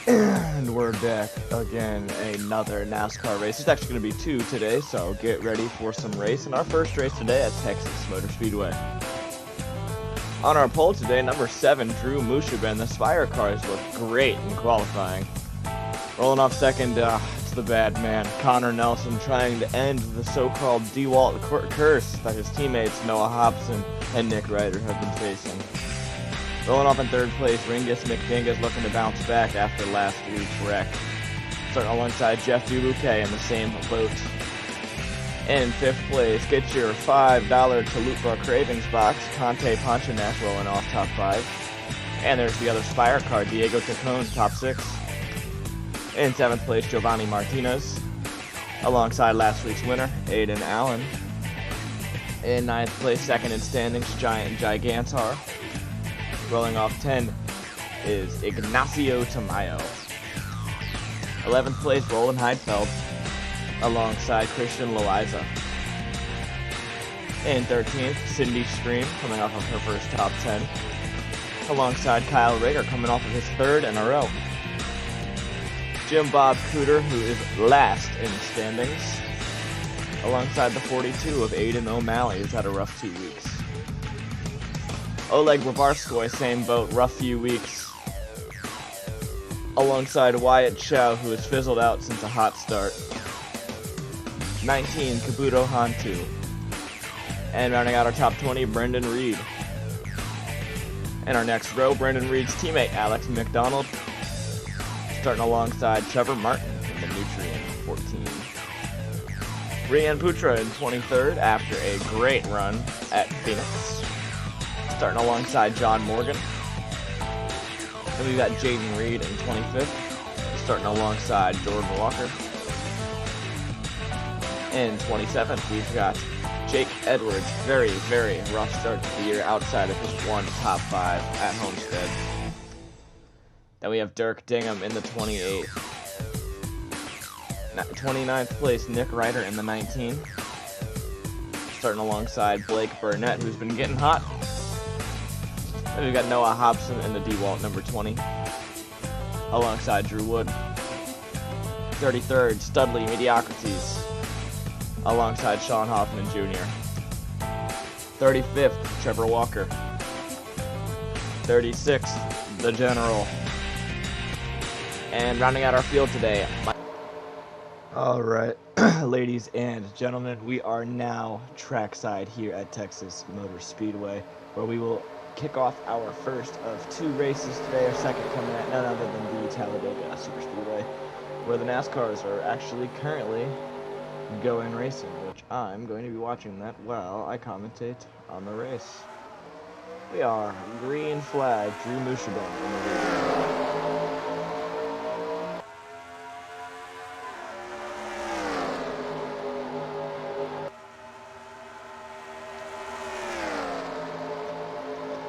And we're back again, another NASCAR race. It's actually going to be two today, so get ready for some race. And our first race today at Texas Motor Speedway. On our pole today, number 7, Drew Mushaben. The Spire cars look great in qualifying. Rolling off second, it's the bad man, Connor Nelson, trying to end the so-called DeWalt curse that his teammates Noah Hobson and Nick Ryder have been facing. Rolling off in third place, Ringus McDingus looking to bounce back after last week's wreck. Starting alongside Jeff Dubuque in the same boat. In fifth place, get your $5 Chalupa Cravings box. Conte Ponchanac rolling off top 5. And there's the other Spire car, Diego Tacone, top 6. In seventh place, Giovanni Martinez, alongside last week's winner, Aiden Allen. In ninth place, second in standings, Gigantar. Rolling off 10 is Ignacio Tamayo. 11th place, Roland Heidfeld, alongside Christian Loaiza. In 13th, Cindy Stream, coming off of her first top 10, alongside Kyle Rager, coming off of his third in a row. Jim Bob Cooter, who is last in the standings, alongside the 42 of Aiden O'Malley, who's had a rough 2 weeks. Oleg Ravarskoy, same boat, rough few weeks, alongside Wyatt Chow, who has fizzled out since a hot start. 19, Kabuto Hantu. And rounding out our top 20, Brendan Reed. In our next row, Brendan Reed's teammate, Alex McDonald, starting alongside Trevor Martin in the Nutrien 14. Rian Putra in 23rd after a great run at Phoenix, starting alongside John Morgan. And we've got Jaden Reed in 25th, starting alongside Jordan Walker. In 27th, we've got Jake Edwards, very, very rough start to the year outside of his one top 5 at Homestead. Then we have Dirk Dingham in the 28th. 29th place, Nick Ryder in the 19. Starting alongside Blake Burnett, who's been getting hot. Then we've got Noah Hobson in the DeWalt number 20, alongside Drew Wood. 33rd, Studley Mediocrities, alongside Sean Hoffman Jr. 35th, Trevor Walker. 36th, The General. And rounding out our field today, alright, ladies and gentlemen, we are now trackside here at Texas Motor Speedway, where we will kick off our first of 2 races today. Our second coming at none other than the Talladega Superspeedway, where the NASCARs are actually currently going racing, which I'm going to be watching that while I commentate on the race. We are green flag, Drew Mushaben in the lead.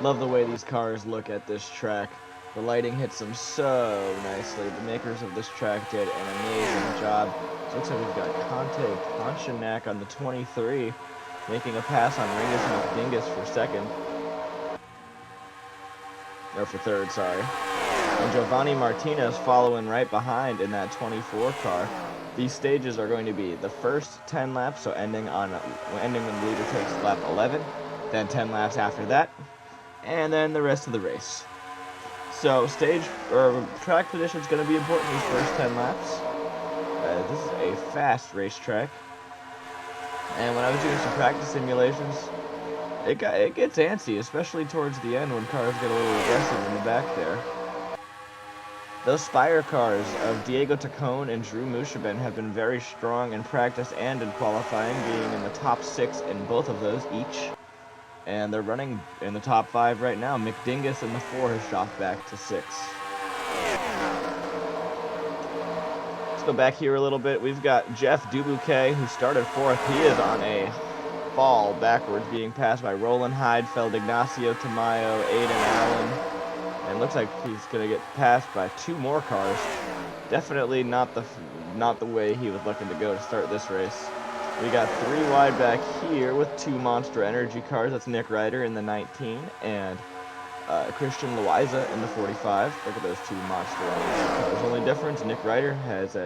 Love the way these cars look at this track. The lighting hits them so nicely. The makers of this track did an amazing job. So it looks like we've got Conte Ponchanac on the 23, making a pass on Ringus McDingus for second. Or for third, sorry. And Giovanni Martinez following right behind in that 24 car. These stages are going to be the first 10 laps, so ending when the leader takes lap 11, then 10 laps after that, and then the rest of the race. So track position is going to be important these first 10 laps. This is a fast racetrack, and when I was doing some practice simulations, it gets antsy, especially towards the end when cars get a little aggressive in the back there. Those Spire cars of Diego Tacone and Drew Mushaben have been very strong in practice and in qualifying, being in the top 6 in both of those each. And they're running in the top 5 right now. McDingus in the 4 has dropped back to 6. Let's go back here a little bit. We've got Jeff Dubuque, who started 4th. He is on a fall backwards, being passed by Roland Heidfeld, Ignacio Tamayo, Aiden Allen. And looks like he's going to get passed by 2 more cars. Definitely not the way he was looking to go to start this race. We got 3 wide back here with 2 Monster Energy cars. That's Nick Ryder in the 19 and Christian Loaiza in the 45. Look at those two monster runners. The only difference, Nick Ryder has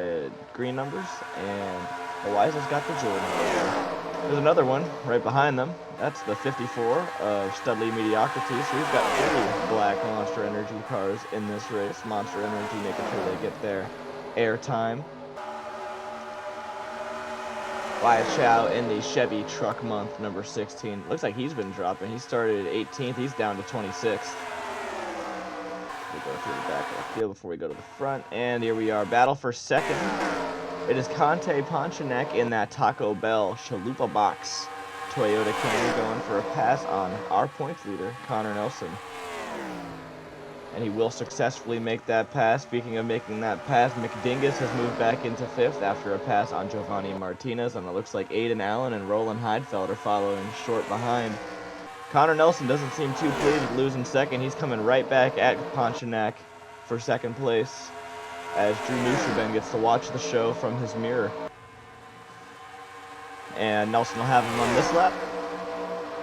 green numbers, and Loaiza's got the Jordan logo. There's another one right behind them. That's the 54 of Studley Mediocrity. So we've got 3 black Monster Energy cars in this race. Monster Energy making sure they get their air time. Wyatt Chow in the Chevy Truck Month, number 16. Looks like he's been dropping. He started 18th. He's down to 26th. We'll go through the back of the field before we go to the front. And here we are. Battle for second. It is Conte Ponchanek in that Taco Bell Chalupa box. Toyota Camry going for a pass on our points leader, Connor Nelson. And he will successfully make that pass. Speaking of making that pass, McDingus has moved back into 5th after a pass on Giovanni Martinez. And it looks like Aiden Allen and Roland Heidfeld are following short behind. Connor Nelson doesn't seem too pleased with losing second. He's coming right back at Ponchanek for second place, as Drew Nuscherben gets to watch the show from his mirror. And Nelson will have him on this lap.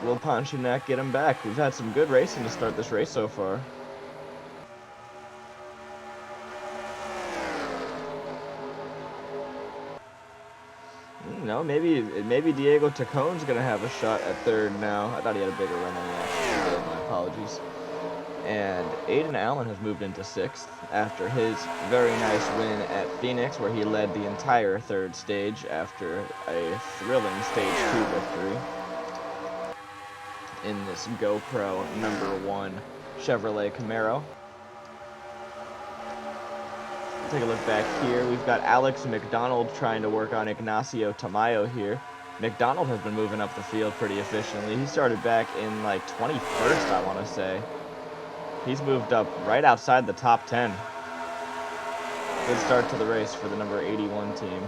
Will Ponchanek get him back? We've had some good racing to start this race so far. No, maybe Diego Tacone's going to have a shot at third now. I thought he had a bigger run than he actually did. My apologies. And Aiden Allen has moved into 6th after his very nice win at Phoenix, where he led the entire third stage after a thrilling stage 2 victory in this GoPro number 1 Chevrolet Camaro. Take a look back here. We've got Alex McDonald trying to work on Ignacio Tamayo here. McDonald has been moving up the field pretty efficiently. He started back in like 21st, I want to say. He's moved up right outside the top 10. Good start to the race for the number 81 team.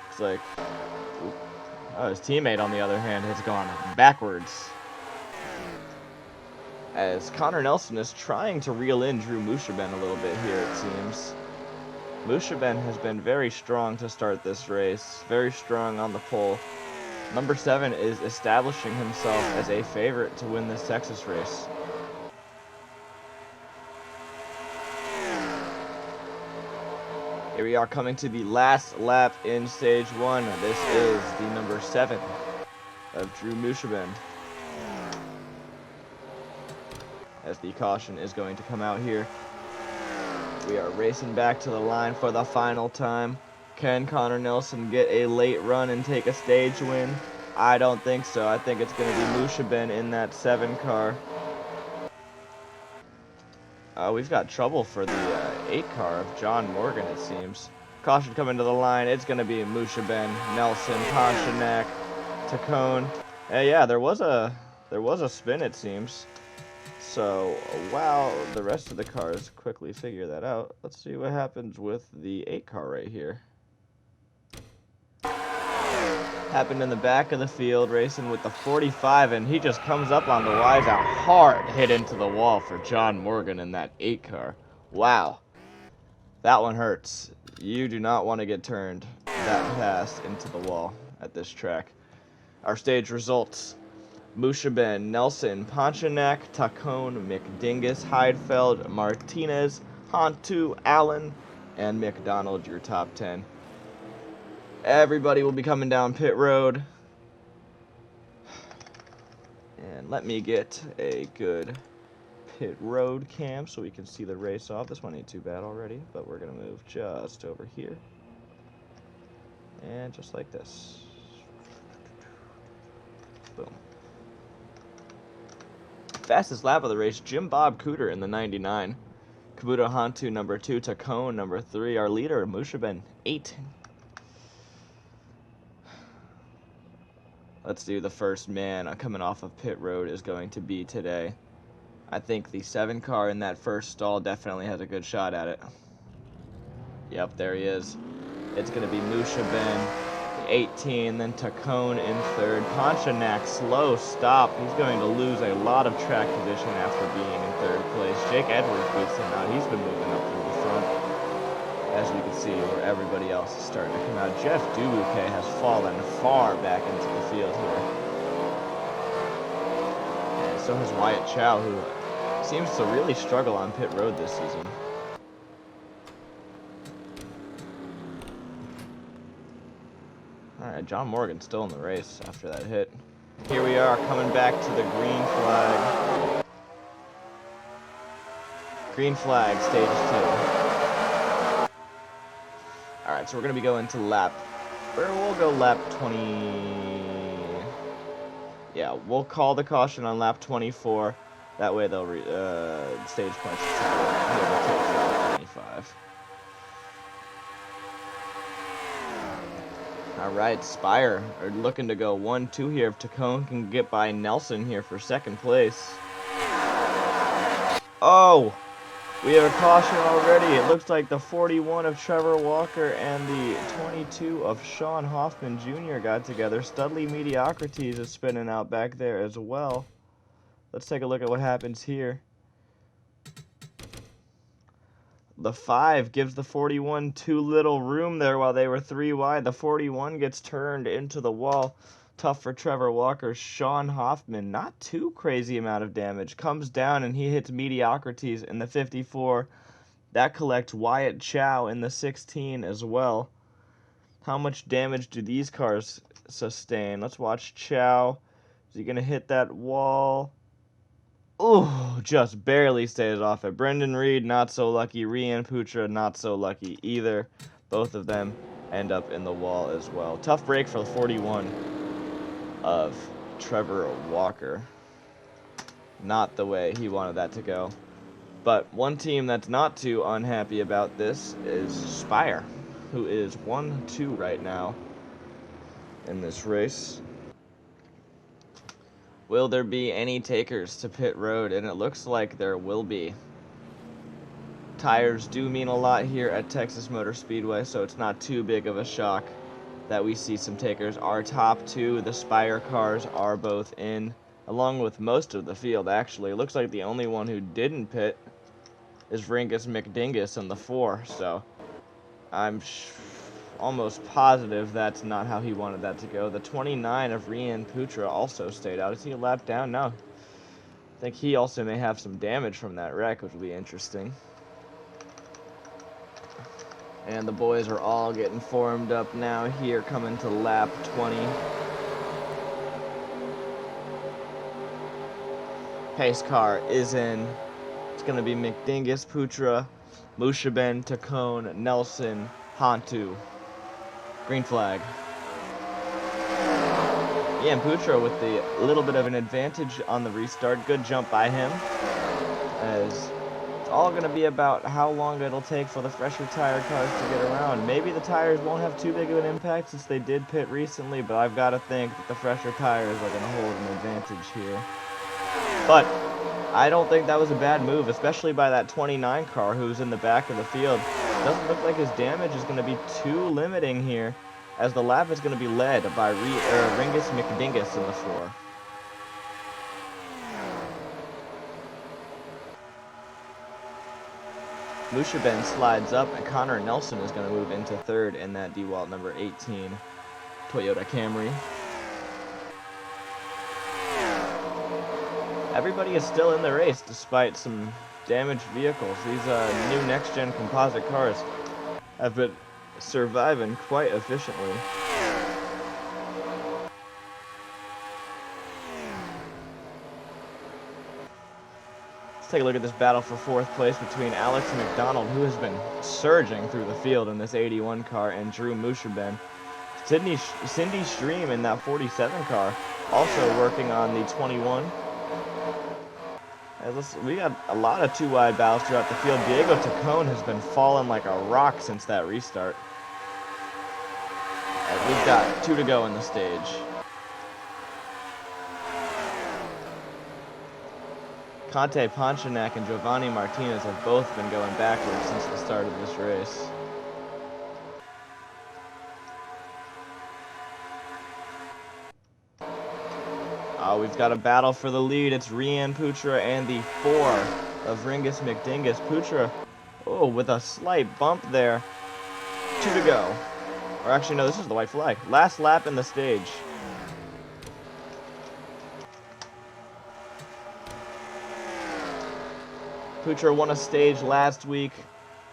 Looks like his teammate, on the other hand, has gone backwards, as Connor Nelson is trying to reel in Drew Nuscherben a little bit here, it seems. Nuscherben has been very strong to start this race, very strong on the pole. Number 7 is establishing himself as a favorite to win this Texas race. Here we are coming to the last lap in stage 1. This is the number 7 of Drew Nuscherben, as the caution is going to come out here. We are racing back to the line for the final time. Can Connor Nelson get a late run and take a stage win? I don't think so. I think it's going to be Nuscherben in that 7 car. We've got trouble for the 8 car of John Morgan, it seems. Caution coming to the line. It's going to be Nuscherben, Nelson, Ponchanek, Tacone. Yeah, there was a spin, it seems. So while the rest of the cars quickly figure that out, let's see what happens with the 8 car right here. Happened in the back of the field, racing with the 45, and he just comes up on the wise out hard, hit into the wall for John Morgan in that 8 car. Wow. That one hurts. You do not want to get turned that fast into the wall at this track. Our stage results: Nuscherben, Nelson, Ponchanek, Tacone, McDingus, Heidfeld, Martinez, Hantu, Allen, and McDonald, your top 10. Everybody will be coming down pit road. And let me get a good pit road cam so we can see the race off. This one ain't too bad already, but we're going to move just over here. And just like this. Boom. Fastest lap of the race, Jim Bob Cooter in the 99. Kabuto Hantu, number 2. Tacone, number 3. Our leader, Nuscherben, 8. Let's do the first man coming off of pit road is going to be today. I think the 7 car in that first stall definitely has a good shot at it. Yep, there he is. It's going to be Nuscherben, 18, then Tacone in 3rd. Ponchanek, slow stop. He's going to lose a lot of track position after being in 3rd place. Jake Edwards beats him out. He's been moving up through the front, as we can see, where everybody else is starting to come out. Jeff Dubuque has fallen far back into the field here. And so has Wyatt Chow, who seems to really struggle on pit road this season. Alright, John Morgan still in the race after that hit. Here we are coming back to the green flag. Green flag, stage 2. Alright, so we're going to be going to lap, or we'll go lap 20. Yeah, we'll call the caution on lap 24. That way they'll stage points to 25. Alright, Spire are looking to go 1-2 here. If Tacone can get by Nelson here for second place. Oh! We have a caution already. It looks like the 41 of Trevor Walker and the 22 of Sean Hoffman Jr. got together. Studley Mediocrities is spinning out back there as well. Let's take a look at what happens here. The 5 gives the 41 too little room there while they were 3 wide. The 41 gets turned into the wall. Tough for Trevor Walker. Sean Hoffman, not too crazy amount of damage. Comes down and he hits Mediocrities in the 54. That collects Wyatt Chow in the 16 as well. How much damage do these cars sustain? Let's watch Chow. Is he going to hit that wall? Ooh, just barely stays off it. Brendan Reed, not so lucky. Rian Putra, not so lucky either. Both of them end up in the wall as well. Tough break for the 41 of Trevor Walker. Not the way he wanted that to go. But one team that's not too unhappy about this is Spire, who is 1-2 right now in this race. Will there be any takers to pit road? And it looks like there will be. Tires do mean a lot here at Texas Motor Speedway, so it's not too big of a shock that we see some takers. Our top 2, the Spire cars, are both in, along with most of the field, actually. It looks like the only one who didn't pit is Ringus McDingus in the 4, so I'm almost positive that's not how he wanted that to go. The 29 of Rian Putra also stayed out. Is he a lap down? No. I think he also may have some damage from that wreck, which will be interesting. And the boys are all getting formed up now here, coming to lap 20. Pace car is in. It's going to be McDingus, Putra, Mushaben, Tacone, Nelson, Hantu. Green flag. Ian Putra with the little bit of an advantage on the restart. Good jump by him. As it's all going to be about how long it'll take for the fresher tire cars to get around. Maybe the tires won't have too big of an impact since they did pit recently, but I've got to think that the fresher tires are going to hold an advantage here. But I don't think that was a bad move, especially by that 29 car who's in the back of the field. Doesn't look like his damage is going to be too limiting here, as the lap is going to be led by Ringus McDingus in the 4. Mushaben slides up, and Connor Nelson is going to move into 3rd in that DeWalt number 18 Toyota Camry. Everybody is still in the race despite some damaged vehicles. These new next-gen composite cars have been surviving quite efficiently. Let's take a look at this battle for 4th place between Alex McDonald, who has been surging through the field in this 81 car, and Drew Mushaben. Cindy Stream in that 47 car, also working on the 21. We got a lot of 2-wide battles throughout the field. Diego Tacone has been falling like a rock since that restart. We've got 2 to go in the stage. Conte Ponchanak and Giovanni Martinez have both been going backwards since the start of this race. We've got a battle for the lead. It's Rian Putra and the 4 of Ringus McDingus. Putra, with a slight bump there. 2 to go. Or actually, no, this is the white flag. Last lap in the stage. Putra won a stage last week,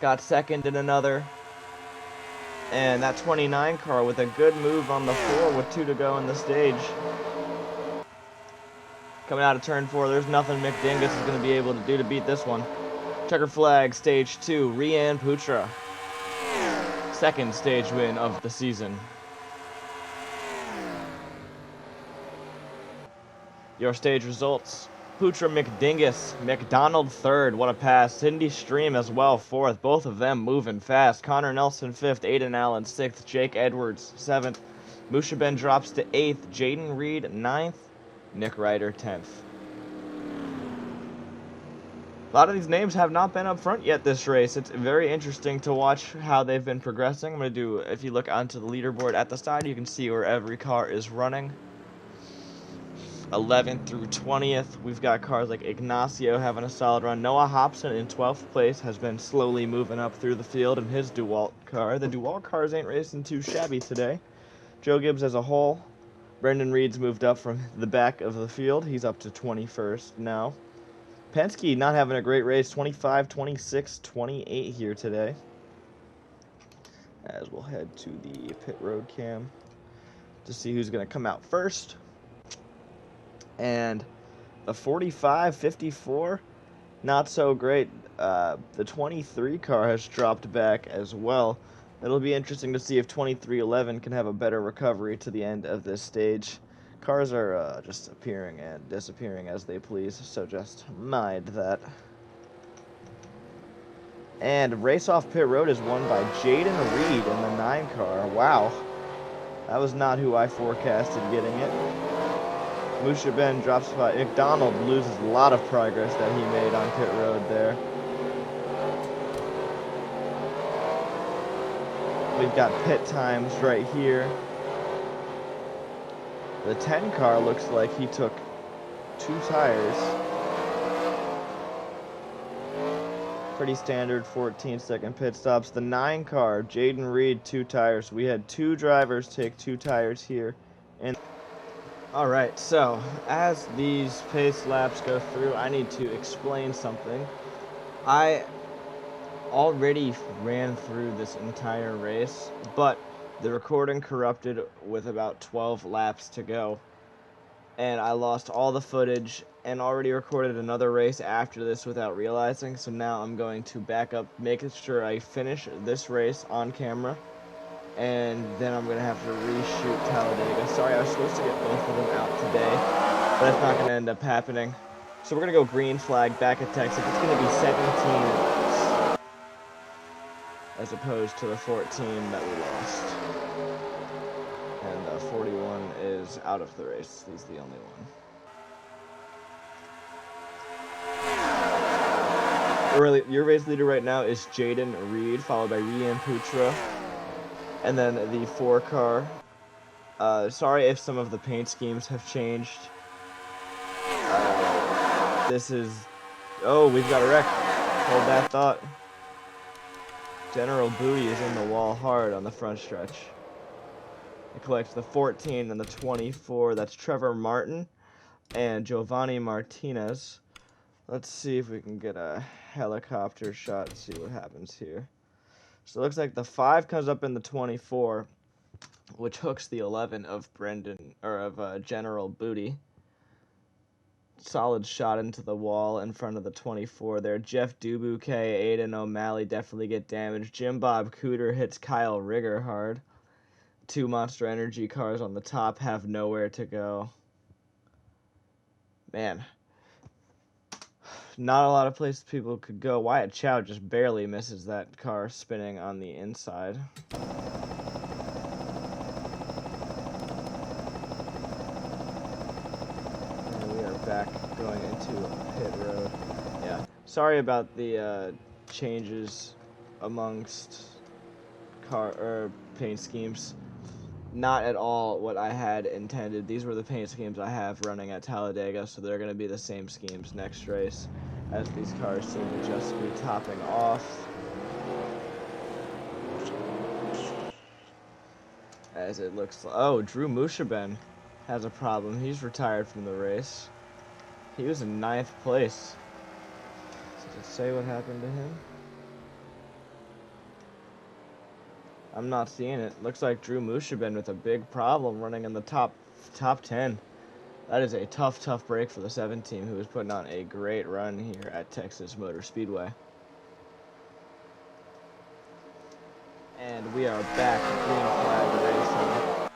got second in another. And that 29 car with a good move on the 4 with 2 to go in the stage. Coming out of turn 4, there's nothing Mick Dingus is going to be able to do to beat this one. Checker flag, stage 2, Rian Putra. Second stage win of the season. Your stage results. Putra McDingus, McDonald third, what a pass. Cindy Stream as well, fourth. Both of them moving fast. Connor Nelson fifth, Aiden Allen sixth, Jake Edwards seventh. Musha Ben drops to eighth, Jaden Reed ninth, Nick Ryder 10th. A lot of these names have not been up front yet this race. It's very interesting to watch how they've been progressing. I'm going to do, if you look onto the leaderboard at the side, you can see where every car is running. 11th through 20th, we've got cars like Ignacio having a solid run. Noah Hobson in 12th place has been slowly moving up through the field in his DeWalt car. The DeWalt cars ain't racing too shabby today. Joe Gibbs as a whole. Brendan Reed's moved up from the back of the field. He's up to 21st now. Penske not having a great race. 25, 26, 28 here today. As we'll head to the pit road cam to see who's going to come out first. And the 45, 54, not so great. The 23 car has dropped back as well. It'll be interesting to see if 2311 can have a better recovery to the end of this stage. Cars are just appearing and disappearing as they please, so just mind that. And race off pit road is won by Jaden Reed in the 9 car. Wow, that was not who I forecasted getting it. Musha Ben drops by. McDonald loses a lot of progress that he made on pit road there. We've got pit times right here. The 10 car looks like he took 2 tires. Pretty standard 14-second pit stops. The 9 car, Jaden Reed, 2 tires. We had 2 drivers take 2 tires here. And alright, so as these pace laps go through, I need to explain something. I already ran through this entire race, but the recording corrupted with about 12 laps to go. And I lost all the footage and already recorded another race after this without realizing. So now I'm going to back up, making sure I finish this race on camera. And then I'm going to have to reshoot Talladega. Sorry, I was supposed to get both of them out today, but that's not going to end up happening. So we're going to go green flag back at Texas. It's going to be 17 as opposed to the 14 that we lost. And 41 is out of the race. He's the only one. Your race leader right now is Jaden Reed, followed by Rian Putra. And then the 4 car. Sorry if some of the paint schemes have changed. This is... Oh, we've got a wreck. Hold that thought. General Bowie is in the wall hard on the front stretch. It collects the 14 and the 24. That's Trevor Martin and Giovanni Martinez. Let's see if we can get a helicopter shot and see what happens here. So it looks like the 5 comes up in the 24, which hooks the 11 of General Booty. Solid shot into the wall in front of the 24 there. Jeff Dubuque, Aiden O'Malley definitely get damaged. Jim Bob Cooter hits Kyle Rigger hard. 2 Monster Energy cars on the top have nowhere to go. Man. Not a lot of places people could go. Wyatt Chow just barely misses that car spinning on the inside. And we are back going into pit road. Yeah. Sorry about the changes amongst paint schemes. Not at all what I had intended. These were the paint schemes I have running at Talladega, so they're going to be the same schemes next race, as these cars seem to just be topping off. As it looks like... Oh, Drew Mushaben has a problem. He's retired from the race. He was in 9th place. So Does it say what happened to him? I'm not seeing it. Looks like Drew Mushabin with a big problem running in the top 10. That is a tough break for the 7 team, who is putting on a great run here at Texas Motor Speedway. And we are back green flag racing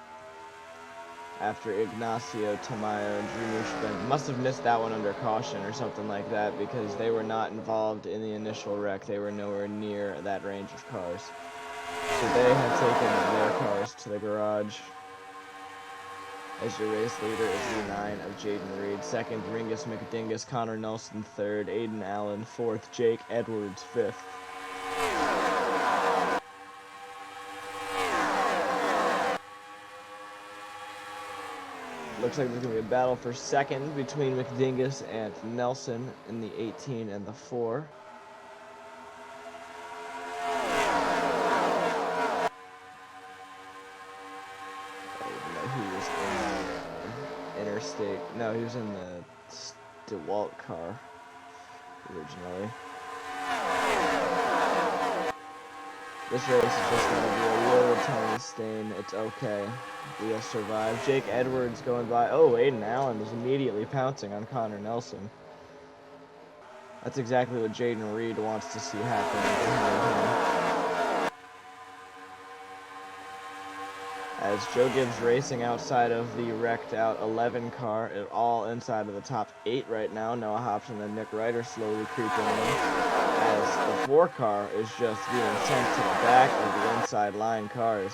after Ignacio Tamayo and Drew Mushabin must have missed that one under caution or something like that, because they were not involved in the initial wreck. They were nowhere near that range of cars. So they have taken their cars to the garage. As your race leader is V9 of Jaden Reed. Second, Ringus McDingus. Connor Nelson third. Aiden Allen fourth. Jake Edwards fifth. Looks like there's going to be a battle for second between McDingus and Nelson in the 18 and the 4. Interstate. No, he was in the DeWalt car originally. This race is just going to be a little tiny stain. It's okay. We'll survive. Jake Edwards going by. Oh, Aiden Allen is immediately pouncing on Connor Nelson. That's exactly what Jaden Reed wants to see happen. As Joe Gibbs racing outside of the wrecked out 11 car, all inside of the top 8 right now. Noah Hobson and Nick Ryder slowly creeping in, as the 4 car is just being sent to the back of the inside line cars.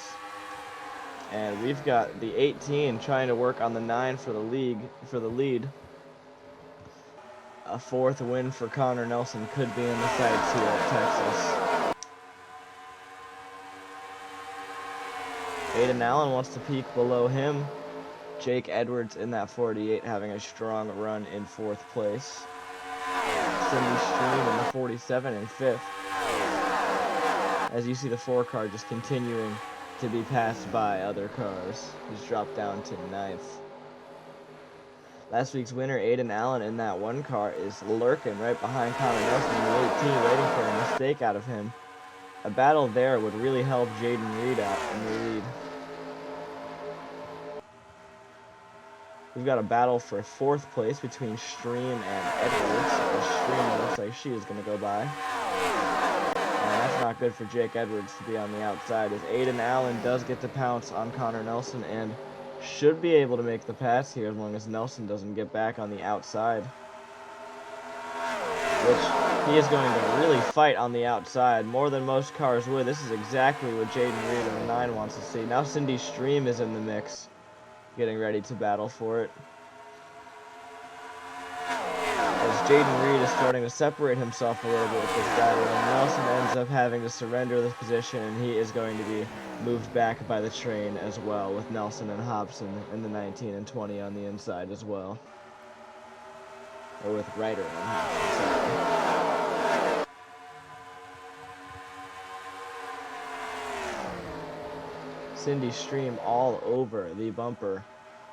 And we've got the 18 trying to work on the 9 for the lead. A 4th win for Connor Nelson could be in the sights here at Texas. Aiden Allen wants to peek below him. Jake Edwards in that 48 having a strong run in 4th place. Cindy Stream in the 47 in 5th. As you see the 4 car just continuing to be passed by other cars. He's dropped down to 9th. Last week's winner, Aiden Allen, in that 1 car is lurking right behind Connor Nelson in the 18, waiting for a mistake out of him. A battle there would really help Jaden Reed out in the lead. We've got a battle for 4th place between Stream and Edwards. Stream looks like she is going to go by. And that's not good for Jake Edwards to be on the outside, as Aiden Allen does get to pounce on Connor Nelson and should be able to make the pass here as long as Nelson doesn't get back on the outside. Which he is going to really fight on the outside, more than most cars would. This is exactly what Jaden Reed in the 9 wants to see. Now Cindy Stream is in the mix, getting ready to battle for it. As Jaden Reed is starting to separate himself a little bit with this battle, and Nelson ends up having to surrender this position, and he is going to be moved back by the train as well, with Nelson and Hobson in the 19 and 20 on the inside as well. Or with Ryder and Hobson. Cindy Stream all over the bumper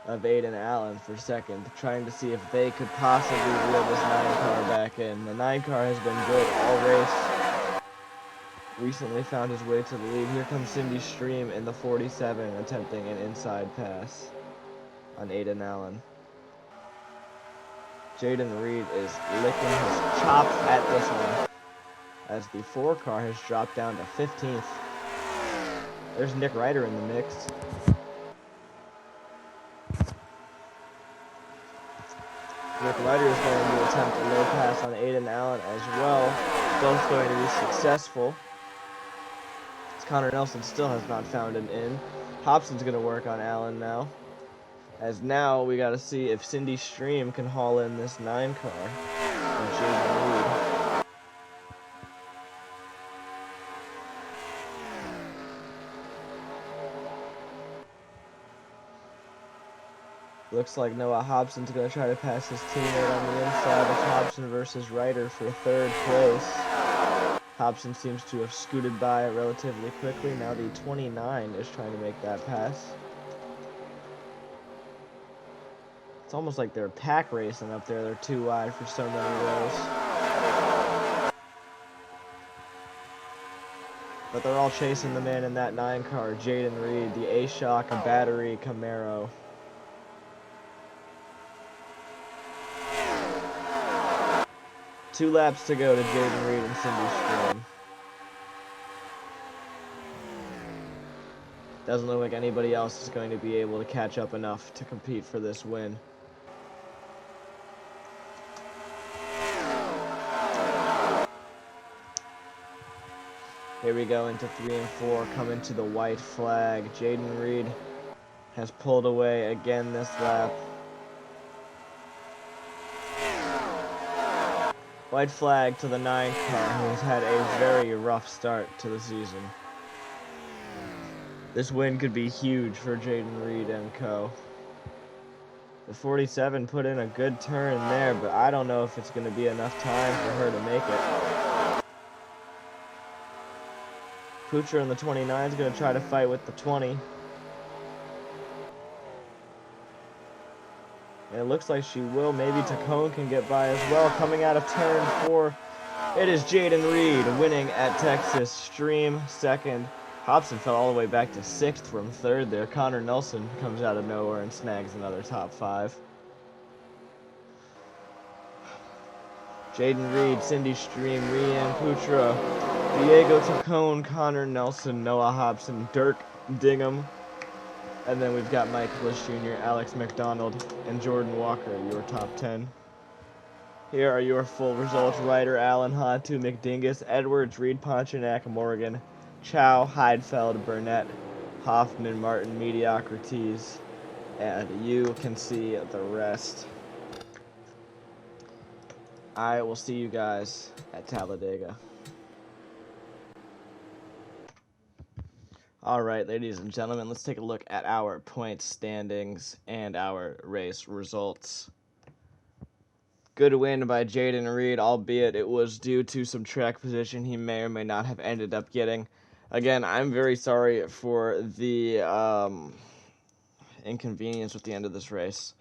of Aiden Allen for second, trying to see if they could possibly reel this 9 car back in. The 9 car has been good all race. Recently found his way to the lead. Here comes Cindy Stream in the 47, attempting an inside pass on Aiden Allen. Jaden Reed is licking his chops at this one, as the 4 car has dropped down to 15th. There's Nick Ryder in the mix. Nick Ryder is going to attempt a low pass on Aiden Allen as well. Both going to be successful. As Connor Nelson still has not found an in. Hobson's going to work on Allen now. As now we got to see if Cindy Stream can haul in this 9 car. And Jaden Reed. Looks like Noah Hobson's going to try to pass his teammate on the inside of Hobson versus Ryder for 3rd place. Hobson seems to have scooted by relatively quickly. Now the 29 is trying to make that pass. It's almost like they're pack racing up there. They're too wide for so many rows. But they're all chasing the man in that 9 car, Jaden Reed, the A-Shock Battery Camaro. Two laps to go to Jaden Reed and Cindy Stream. Doesn't look like anybody else is going to be able to catch up enough to compete for this win. Here we go into 3 and 4, coming to the white flag. Jaden Reed has pulled away again this lap. White flag to the 9 car, who has had a very rough start to the season. This win could be huge for Jaden Reed and co. The 47 put in a good turn there, but I don't know if it's going to be enough time for her to make it. Kuchar in the 29 is going to try to fight with the 20. And it looks like she will. Maybe Tacone can get by as well. Coming out of turn 4, it is Jaden Reed winning at Texas Stream second. Hobson fell all the way back to 6th from 3rd there. Connor Nelson comes out of nowhere and snags another top 5. Jaden Reed, Cindy Stream, Rianne Putra, Diego Tacone, Connor Nelson, Noah Hobson, Dirk Dingham, and then we've got Mike Bliss Jr., Alex McDonald, and Jordan Walker, your top 10. Here are your full results. Ryder, Allen, Hantu, McDingus, Edwards, Reed, Ponchanac, Morgan, Chow, Heidfeld, Burnett, Hoffman, Martin, Mediocrities, and you can see the rest. I will see you guys at Talladega. Alright, ladies and gentlemen, let's take a look at our point standings and our race results. Good win by Jaden Reed, albeit it was due to some track position he may or may not have ended up getting. Again, I'm very sorry for the inconvenience with the end of this race.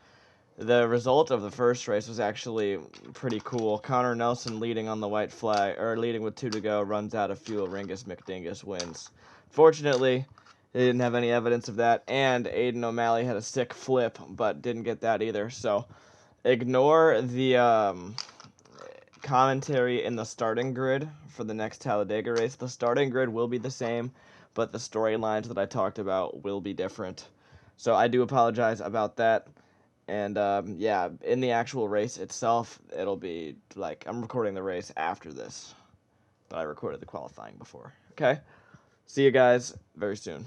The result of the first race was actually pretty cool. Connor Nelson leading on the white flag, or leading with 2 to go, runs out of fuel. Ringus McDingus wins. Fortunately, they didn't have any evidence of that, and Aiden O'Malley had a sick flip, but didn't get that either. So ignore the commentary in the starting grid for the next Talladega race. The starting grid will be the same, but the storylines that I talked about will be different. So I do apologize about that. And yeah, in the actual race itself, it'll be like I'm recording the race after this, but I recorded the qualifying before. Okay? See you guys very soon.